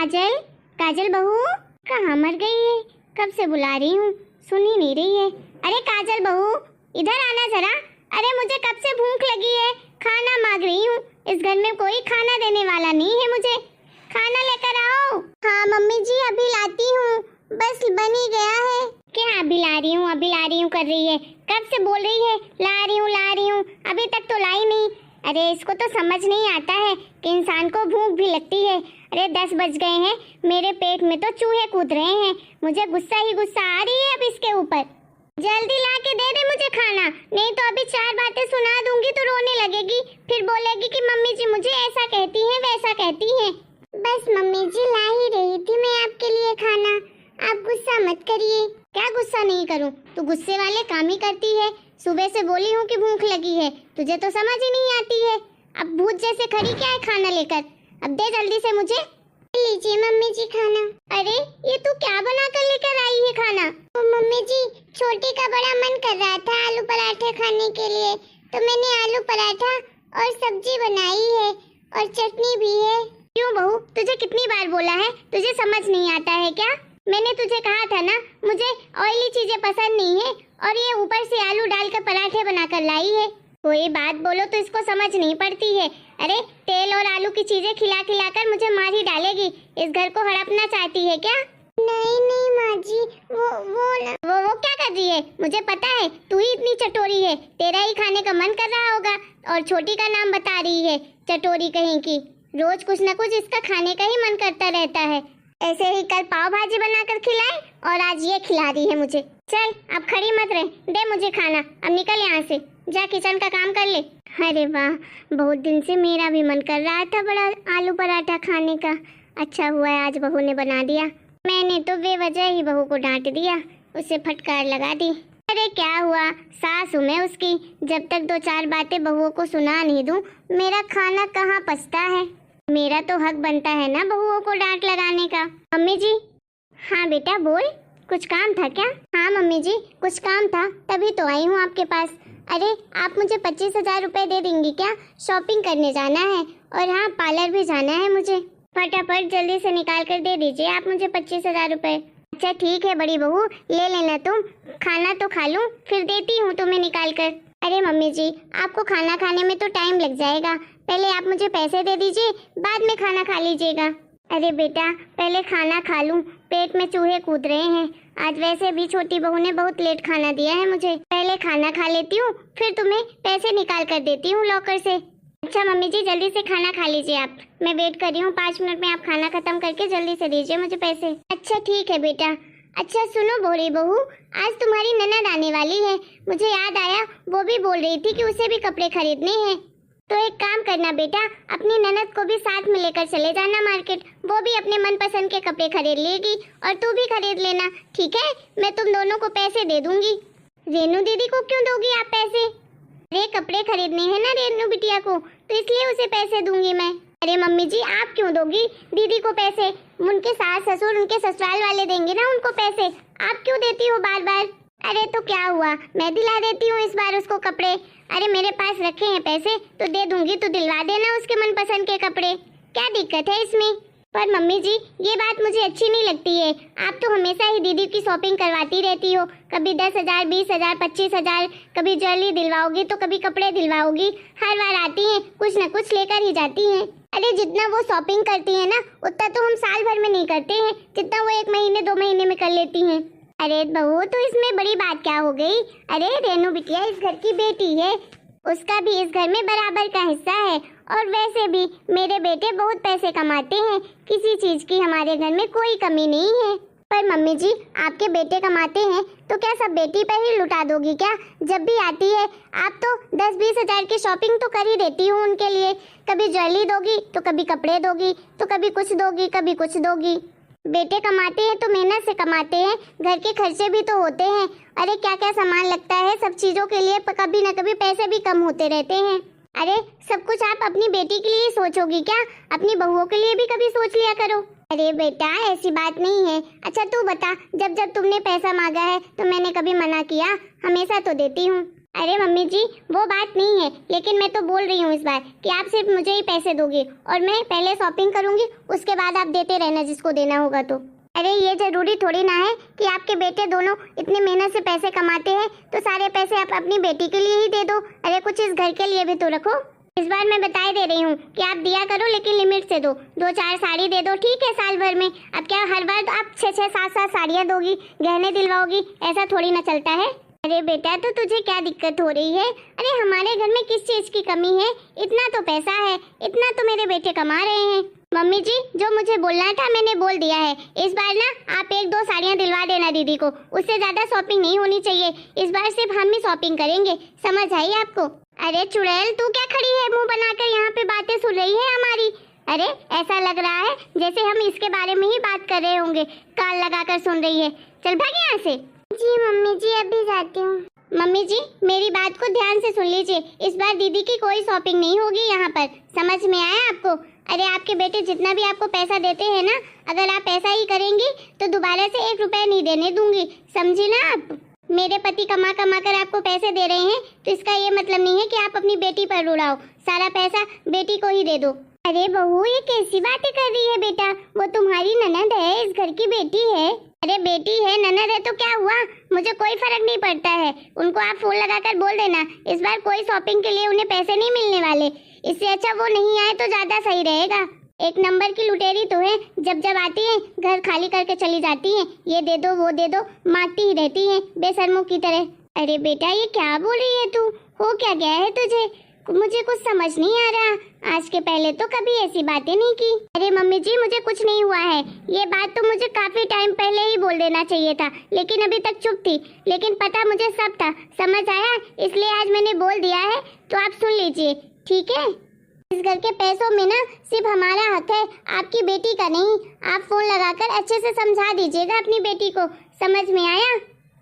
काजल, काजल बहू कहाँ मर गई है? कब से बुला रही हूँ, सुन ही नहीं रही है। अरे काजल बहू इधर आना जरा। अरे मुझे कब से भूख लगी है, खाना मांग रही हूँ। इस घर में कोई खाना देने वाला नहीं है, मुझे खाना लेकर आओ। हाँ मम्मी जी अभी लाती हूँ, बस बन ही गया है। क्या अभी ला रही हूँ, अभी ला रही हूँ कर रही है? कब से बोल रही है ला रही हूँ, अभी तक तो लाई नहीं। अरे इसको तो समझ नहीं आता है कि इंसान को भूख भी लगती है। अरे 10 बज गए हैं, मेरे पेट में तो चूहे कूद रहे हैं। मुझे गुस्सा ही गुस्सा आ रही है अब इसके ऊपर। जल्दी ला के दे दे मुझे खाना, नहीं तो अभी 4 बातें सुना दूंगी तो रोने लगेगी। फिर बोलेगी कि मम्मी जी मुझे ऐसा कहती हैं वैसा कहती हैं। बस मम्मी जी ला ही रही थी मैं आपके लिए खाना, आप गुस्सा मत करिए। क्या गुस्सा नहीं करूं, तू गुस्से वाले काम ही करती है। सुबह से बोली हूँ कि भूख लगी है, तुझे तो समझ ही नहीं आती है। अब भूत जैसे खड़ी क्या है खाना लेकर? अब दे जल्दी से मुझे। लीजिए मम्मी जी खाना। अरे ये तू क्या बना कर लेकर आई है खाना? तो मम्मी जी छोटी का बड़ा मन कर रहा था आलू पराठे खाने के लिए, तो मैंने आलू पराठा और सब्जी बनाई है और चटनी भी है। क्यों बहू, तुझे कितनी बार बोला है, तुझे समझ नहीं आता है क्या? मैंने तुझे कहा था ना मुझे ऑयली चीजें पसंद नहीं है, और ये ऊपर से आलू डालकर पराठे बनाकर लाई है। कोई बात बोलो तो इसको समझ नहीं पड़ती है। अरे तेल और आलू की चीजें खिला खिला कर मुझे मार ही डालेगी। इस घर को हड़पना चाहती है क्या? नहीं नहीं माँ जी, वो क्या कर रही है? मुझे पता है तू ही इतनी चटोरी है, तेरा ही खाने का मन कर रहा होगा और छोटी का नाम बता रही है चटोरी कहीं की। रोज कुछ न कुछ इसका खाने का ही मन करता रहता है। ऐसे ही कल पाव भाजी बनाकर खिलाए और आज ये खिला रही है मुझे। चल अब खड़ी मत रह, दे मुझे खाना। अब निकल यहाँ से, जा किचन का काम कर ले। अरे वाह, बहुत दिन से मेरा भी मन कर रहा था बड़ा आलू पराठा खाने का। अच्छा हुआ है आज बहू ने बना दिया। मैंने तो बेवजह ही बहू को डांट दिया, उसे फटकार लगा दी। अरे क्या हुआ, सास हूँ मैं उसकी। जब तक 2-4 बातें बहुओं को सुना नहीं दूँ, मेरा खाना कहाँ पचता है। मेरा तो हक बनता है ना बहुओं को डांट लगाने का। मम्मी जी। हाँ बेटा बोल, कुछ काम था क्या? हाँ मम्मी जी कुछ काम था, तभी तो आई हूँ आपके पास। अरे आप मुझे 25,000 रुपए दे देंगी क्या? शॉपिंग करने जाना है और हाँ पार्लर भी जाना है मुझे। फटाफट जल्दी से निकाल कर दे दीजिए आप मुझे 25,000 रुपए। अच्छा ठीक है बड़ी बहू, ले लेना तुम। खाना तो खा लूँ फिर देती हूँ तुम्हें निकाल कर। अरे मम्मी जी आपको खाना खाने में तो टाइम लग जाएगा, पहले आप मुझे पैसे दे दीजिए, बाद में खाना खा लीजिएगा। अरे बेटा पहले खाना खा लूं, पेट में चूहे कूद रहे हैं। आज वैसे भी छोटी बहू ने बहुत लेट खाना दिया है मुझे। पहले खाना खा लेती हूँ फिर तुम्हें पैसे निकाल कर देती हूँ लॉकर से। अच्छा मम्मी जी जल्दी से खाना खा लीजिए आप, मैं वेट कर रही हूँ। 5 मिनट में आप खाना खत्म करके जल्दी से दीजिए मुझे पैसे। अच्छा ठीक है बेटा। अच्छा सुनो बोरी बहू, आज तुम्हारी ननद आने वाली है, मुझे याद आया वो भी बोल रही थी कि उसे भी कपड़े खरीदने हैं। तो एक काम करना बेटा, अपनी ननद को भी साथ में लेकर चले जाना मार्केट, वो भी अपने मनपसंद के कपड़े खरीद लेगी और तू भी खरीद लेना, ठीक है? मैं तुम दोनों को पैसे दे दूंगी। रेनू दीदी को क्यों दोगी आप पैसे? अरे कपड़े खरीदने हैं ना रेनू बिटिया को, तो इसलिए उसे पैसे दूंगी मैं। अरे मम्मी जी आप क्यों दोगी दीदी को पैसे? उनके सास ससुर उनके ससुराल वाले देंगे ना उनको पैसे, आप क्यों देती हो बार बार? अरे तो क्या हुआ, मैं दिला देती हूँ इस बार उसको कपड़े। अरे मेरे पास रखे हैं पैसे तो दे दूंगी, तो दिलवा देना उसके मनपसंद के कपड़े, क्या दिक्कत है इसमें? पर मम्मी जी ये बात मुझे अच्छी नहीं लगती है, आप तो हमेशा ही दीदी की शॉपिंग करवाती रहती हो, कभी 10,000 20,000 25,000, कभी ज्वेलरी दिलवाओगी तो कभी कपड़े दिलवाओगी। हर बार आती हैं कुछ न कुछ लेकर ही जाती हैं। अरे जितना वो शॉपिंग करती है ना उतना तो हम साल भर में नहीं करते हैं, जितना वो 1 महीने 2 महीने में कर लेती हैं। अरे बहू तो इसमें बड़ी बात क्या हो गई? अरे रेनू बिटिया इस घर की बेटी है, उसका भी इस घर में बराबर का हिस्सा है। और वैसे भी मेरे बेटे बहुत पैसे कमाते हैं, किसी चीज की हमारे घर में कोई कमी नहीं है। पर मम्मी जी आपके बेटे कमाते हैं तो क्या सब बेटी पर ही लुटा दोगी क्या? जब भी आती है आप तो 10-20 हजार की शॉपिंग तो कर ही देती हूँ उनके लिए, कभी ज्वेलरी दोगी तो कभी कपड़े दोगी, तो कभी कुछ दोगी कभी कुछ दोगी। बेटे कमाते हैं तो मेहनत से कमाते हैं, घर के खर्चे भी तो होते हैं। अरे क्या क्या सामान लगता है, सब चीजों के लिए कभी न कभी पैसे भी कम होते रहते हैं। अरे सब कुछ आप अपनी बेटी के लिए सोचोगी क्या? अपनी बहुओं के लिए भी कभी सोच लिया करो। अरे बेटा ऐसी बात नहीं है। अच्छा तू बता, जब जब तुमने पैसा मांगा है तो मैंने कभी मना किया? हमेशा तो देती हूँ। अरे मम्मी जी वो बात नहीं है, लेकिन मैं तो बोल रही हूँ इस बार कि आप सिर्फ मुझे ही पैसे दोगे और मैं पहले शॉपिंग करूंगी, उसके बाद आप देते रहना जिसको देना होगा। तो अरे ये जरूरी थोड़ी ना है कि आपके बेटे दोनों इतने मेहनत से पैसे कमाते हैं तो सारे पैसे आप अपनी बेटी के लिए ही दे दो। अरे कुछ इस घर के लिए भी तो रखो। इस बार मैं बता दे रही हूँ कि आप दिया करो, लेकिन लिमिट से दो। 2-4 साड़ी दे दो, ठीक है, साल भर में। अब क्या हर बार तो आप 6-6, 7-7 साड़ियाँ दोगी, गहने दिलवाओगी? ऐसा थोड़ी ना चलता है। अरे बेटा तो तुझे क्या दिक्कत हो रही है? अरे हमारे घर में किस चीज की कमी है? इतना तो पैसा है, इतना तो मेरे बेटे कमा रहे हैं। मम्मी जी जो मुझे बोलना था मैंने बोल दिया है। इस बार ना आप 1-2 साड़ियाँ दिलवा देना दीदी को, उससे ज्यादा शॉपिंग नहीं होनी चाहिए। इस बार सिर्फ हम ही शॉपिंग करेंगे, समझ आई आपको? अरे चुड़ैल तू क्या खड़ी है मुंह बनाकर यहाँ पे बातें सुन रही है हमारी? अरे ऐसा लग रहा है जैसे हम इसके बारे में ही बात कर रहे होंगे, कान लगाकर सुन रही है। चल भाग यहाँ से। जी मम्मी जी अभी जाती हूँ। मम्मी जी मेरी बात को ध्यान से सुन लीजिए, इस बार दीदी की कोई शॉपिंग नहीं होगी यहाँ पर, समझ में आया आपको? अरे आपके बेटे जितना भी आपको पैसा देते हैं ना, अगर आप ऐसा ही करेंगी तो दोबारा से 1 रुपया नहीं देने दूंगी, समझी ना आप? मेरे पति कमा कमा कर आपको पैसे दे रहे हैं तो इसका ये मतलब नहीं है कि आप अपनी बेटी पर उड़ाओ, सारा पैसा बेटी को ही दे दो। अरे बहू ये कैसी बातें कर रही है बेटा? वो तुम्हारी ननद है, इस घर की बेटी है। अरे बेटी है ननद है तो क्या हुआ, मुझे कोई फर्क नहीं पड़ता है। उनको आप फोन लगाकर बोल देना इस बार कोई शॉपिंग के लिए उन्हें पैसे नहीं मिलने वाले। इससे अच्छा वो नहीं आए तो ज्यादा सही रहेगा। एक नंबर की लुटेरी तो है, जब जब आती है घर खाली करके चली जाती है, ये दे दो वो दे दो मांगती ही रहती है बेशर्मों की तरह। अरे बेटा ये क्या बोल रही है तू? हो क्या गया है तुझे? मुझे कुछ समझ नहीं आ रहा, आज के पहले तो कभी ऐसी बातें नहीं की। अरे मम्मी जी मुझे कुछ नहीं हुआ है, ये बात तो मुझे काफी टाइम पहले ही बोल देना चाहिए था, लेकिन अभी तक चुप थी। लेकिन पता मुझे सब था, समझ आया, इसलिए आज मैंने बोल दिया है तो आप सुन लीजिए, ठीक है? इस घर के पैसों में ना सिर्फ हमारा हक है, आपकी बेटी का नहीं। आप फोन लगाकर अच्छे से समझा दीजिएगा अपनी बेटी को, समझ में आया?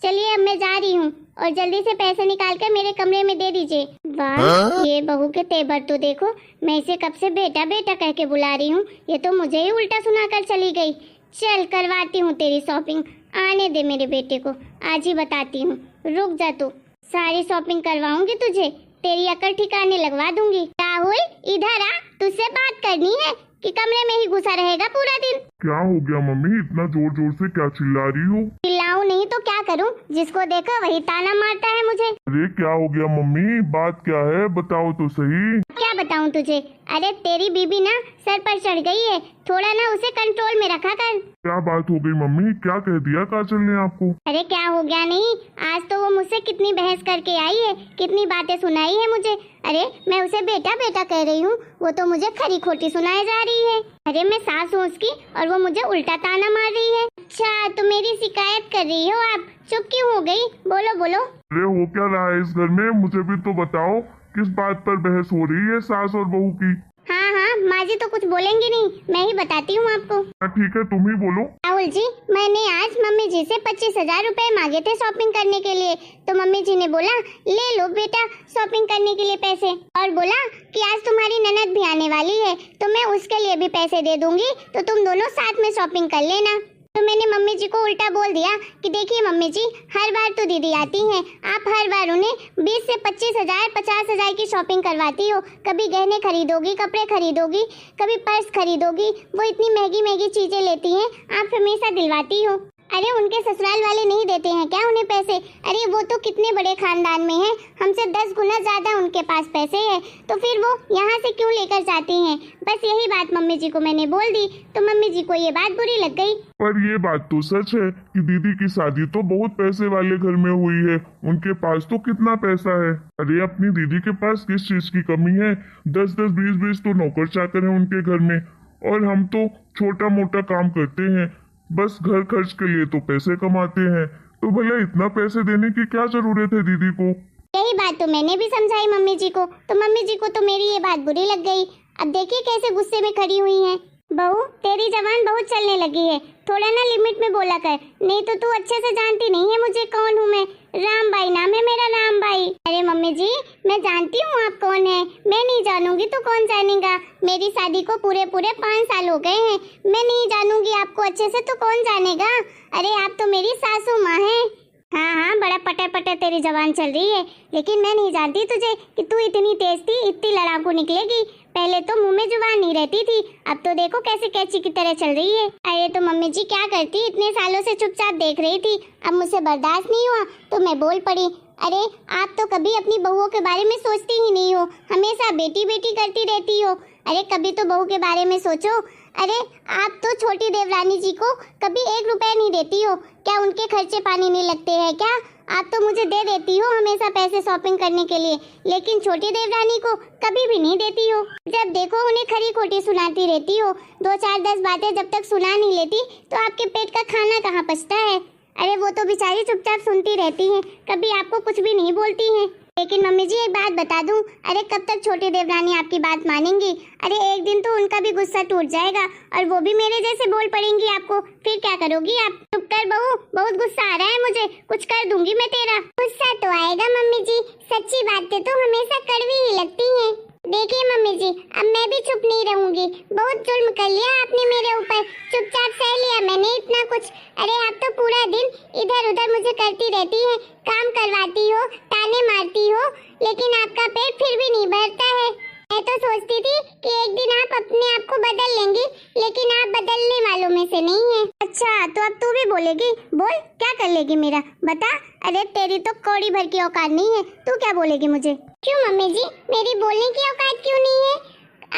चलिए अब मैं जा रही हूँ और जल्दी से पैसे निकाल कर मेरे कमरे में दे दीजिए। वाह ये बहू के तेवर तो देखो, मैं इसे कब से बेटा बेटा कह के बुला रही हूँ, ये तो मुझे ही उल्टा सुनाकर चली गई। चल करवाती हूँ तेरी शॉपिंग, आने दे मेरे बेटे को, आज ही बताती हूँ। रुक जा तू, सारी शॉपिंग करवाऊंगी तुझे, तेरी अकल ठिकाने लगवा दूंगी। राहुल इधर आ, तुझसे बात करनी है कि कमरे में ही घुसा रहेगा पूरा दिन? क्या हो गया मम्मी, इतना जोर जोर से क्या चिल्ला रही हो? चिल्लाऊं नहीं तो क्या करूं, जिसको देखो वही ताना मारता है मुझे। अरे क्या हो गया मम्मी, बात क्या है बताओ तो सही। क्या बताऊं तुझे? अरे तेरी बीबी ना सर पर चढ़ गई है, थोड़ा ना उसे कंट्रोल में रखा कर। क्या बात हो गई मम्मी, क्या कह दिया काजल ने आपको? अरे क्या हो गया नहीं, आज तो वो मुझसे कितनी बहस करके आई है, कितनी बातें सुनाई है मुझे। अरे मैं उसे बेटा बेटा कह रही हूँ, वो तो मुझे खरी खोटी सुनाई जा रही है। अरे मैं सास हूँ उसकी और वो मुझे उल्टा ताना मार रही है। अच्छा तो मेरी शिकायत कर रही हो आप, चुप क्यों हो गई? बोलो बोलो। अरे हो क्या रहा है इस घर में, मुझे भी तो बताओ, किस बात पर बहस हो रही है सास और बहू की? हाँ हाँ माँ जी तो कुछ बोलेंगी नहीं, मैं ही बताती हूँ आपको। ठीक है तुम ही बोलो। राहुल जी मैंने आज मम्मी जी से 25,000 रुपए मांगे थे शॉपिंग करने के लिए, तो मम्मी जी ने बोला ले लो बेटा शॉपिंग करने के लिए पैसे, और बोला कि आज तुम्हारी ननद भी आने वाली है तो मैं उसके लिए भी पैसे दे दूंगी, तो तुम दोनों साथ में शॉपिंग कर लेना। तो मैंने मम्मी जी को उल्टा बोल दिया कि देखिए मम्मी जी हर बार तो दीदी आती हैं, आप हर बार उन्हें 20 से 25,000 50,000 की शॉपिंग करवाती हो, कभी गहने खरीदोगी, कपड़े खरीदोगी, कभी पर्स खरीदोगी, वो इतनी महंगी महंगी चीजें लेती हैं, आप हमेशा दिलवाती हो। अरे उनके ससुराल वाले नहीं देते हैं क्या उन्हें पैसे? अरे वो तो कितने बड़े खानदान में हैं, हमसे 10 गुना ज्यादा उनके पास पैसे हैं, तो फिर वो यहाँ से क्यों लेकर जाती हैं? बस यही बात मम्मी जी को मैंने बोल दी, तो मम्मी जी को ये बात बुरी लग गई। पर ये बात तो सच है कि दीदी की शादी तो बहुत पैसे वाले घर में हुई है, उनके पास तो कितना पैसा है। अरे अपनी दीदी के पास किस चीज की कमी है? 10-10 20-20 तो नौकर चाकर है उनके घर में, और हम तो छोटा मोटा काम करते हैं, बस घर खर्च के लिए तो पैसे कमाते हैं, तो भला इतना पैसे देने की क्या जरूरत है दीदी को? यही बात तो मैंने भी समझाई मम्मी जी को, तो मम्मी जी को तो मेरी ये बात बुरी लग गई। अब देखिए कैसे गुस्से में खड़ी हुई हैं। बहू तेरी जबान बहुत चलने लगी है, थोड़ा ना लिमिट में बोला कर, नहीं तो तू अच्छे से जानती नहीं है मुझे कौन हूँ मैं। राम भाई नाम है मेरा, राम भाई। अरे मम्मी जी मैं जानती हूँ आप कौन है, मैं नहीं जानूंगी तो कौन जानेगा? मेरी शादी को पूरे 5 साल हो गए हैं, मैं नहीं जानूंगी आपको अच्छे से तो कौन जानेगा? अरे आप तो मेरी सासू माँ हैं। हाँ हाँ, बड़ा पटर पटर तेरी जबान चल रही है, लेकिन मैं नहीं जानती तुझे कि तू इतनी तेज थी, इतनी लड़ाकू निकलेगी। पहले तो मुंह में जुबान नहीं रहती थी, अब तो देखो कैसे कैची की तरह चल रही है। अरे तो मम्मी जी क्या करती, इतने सालों से चुपचाप देख रही थी, अब मुझसे बर्दाश्त नहीं हुआ तो मैं बोल पड़ी। अरे आप तो कभी अपनी बहुओं के बारे में सोचती ही नहीं हो, हमेशा बेटी बेटी करती रहती हो। अरे कभी तो बहू के बारे में सोचो। अरे आप तो छोटी देवरानी जी को कभी 1 रुपया नहीं देती हो, क्या उनके खर्चे पानी नहीं लगते हैं क्या? आप तो मुझे दे देती हो हमेशा पैसे शॉपिंग करने के लिए, लेकिन छोटी देवरानी को कभी भी नहीं देती हो। जब देखो उन्हें खरी खोटी सुनाती रहती हो, 2 4 10 बातें जब तक सुना नहीं लेती तो आपके पेट का खाना कहाँ पचता है? अरे वो तो बेचारी चुपचाप सुनती रहती हैं, कभी आपको कुछ भी नहीं बोलती हैं। लेकिन मम्मी जी एक बात बता दूं, अरे कब तक छोटी देवरानी आपकी बात मानेंगी? अरे एक दिन तो उनका भी गुस्सा टूट जाएगा और वो भी मेरे जैसे बोल पड़ेंगी आपको, फिर क्या करोगी आप? चुप कर बहू, बहुत गुस्सा आ रहा है मुझे, कुछ कर दूंगी मैं तेरा। गुस्सा तो आएगा मम्मी जी, सच्ची बातें तो हमेशा कड़वी ही लगती हैं। देखिए मम्मी जी, अब मैं भी चुप नहीं रहूंगी, बहुत जुल्म कर लिया आपने मेरे ऊपर, चुपचाप सह लिया मैंने इतना कुछ। अरे आप तो पूरा दिन इधर उधर मुझे करती रहती हैं, काम करवाती हो, ताने मारती हो, लेकिन आपका पेट फिर भी नहीं भरता है। मैं तो सोचती थी कि एक दिन आप अपने आप को बदल लेंगी, लेकिन आप बदलने वालों में से नहीं हैं। अच्छा तो अब तू भी बोलेगी, बोल क्या कर लेगी मेरा, बता। अरे तेरी तो कौड़ी भर की औकात नहीं है, तू क्या बोलेगी मुझे? क्यों मम्मी जी, मेरी बोलने की औकात क्यों नहीं है?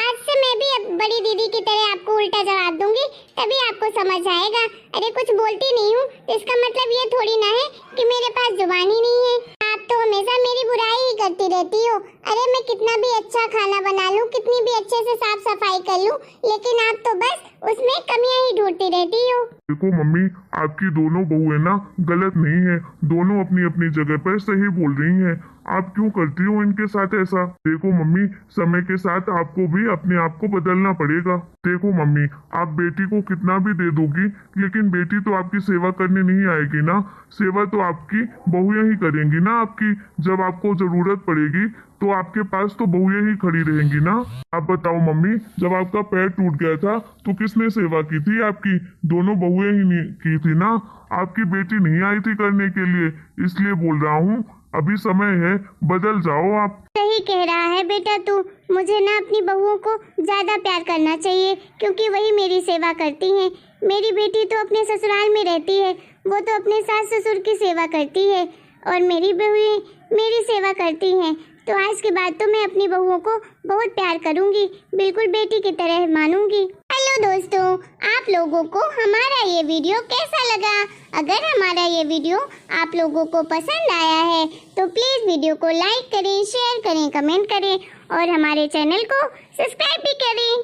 आज से मैं भी अब बड़ी दीदी की तरह आपको उल्टा जवाब दूंगी, तभी आपको समझ आएगा। अरे कुछ बोलती नहीं हूँ इसका मतलब ये थोड़ी ना है कि मेरे पास जुबान ही नहीं है। आप तो हमेशा मेरी बुराई ही करती रहती हो। अरे मैं कितना भी अच्छा खाना बना लूँ, कितनी भी अच्छे से साफ सफाई कर लूँ, लेकिन आप तो बस उसमें कमियां ही ढूंढती रहती हो। देखो मम्मी, आपकी दोनों बहुएं ना गलत नहीं है, दोनों अपनी अपनी जगह पर सही बोल रही हैं। आप क्यों करती हो इनके साथ ऐसा? देखो मम्मी, समय के साथ आपको भी अपने आप को बदलना पड़ेगा। देखो मम्मी, आप बेटी को कितना भी दे दोगी, लेकिन बेटी तो आपकी सेवा करने नहीं आएगी ना। सेवा तो आपकी बहुएं ही करेंगी ना आपकी। जब आपको जरूरत पड़ेगी तो आपके पास तो बहुएं ही खड़ी रहेंगी ना। आप बताओ मम्मी, जब आपका पैर टूट गया था तो किसने सेवा की थी आपकी? दोनों बहुएं ही नहीं की थी ना। आपकी बेटी नहीं आई थी करने के लिए, इसलिए बोल रहा हूँ अभी समय है, बदल जाओ आप। सही कह रहा है बेटा तू, मुझे ना अपनी बहुओं को ज्यादा प्यार करना चाहिए, क्योंकि वही मेरी सेवा करती हैं। मेरी बेटी तो अपने ससुराल में रहती है, वो तो अपने सास ससुर की सेवा करती है, और मेरी बहुएं मेरी सेवा करती हैं। तो आज के बाद तो मैं अपनी बहुओं को बहुत प्यार करूंगी, बिल्कुल बेटी की तरह मानूंगी। हेलो दोस्तों, आप लोगों को हमारा ये वीडियो कैसा लगा? अगर हमारा ये वीडियो आप लोगों को पसंद आया है तो प्लीज़ वीडियो को लाइक करें, शेयर करें, कमेंट करें और हमारे चैनल को सब्सक्राइब भी करें।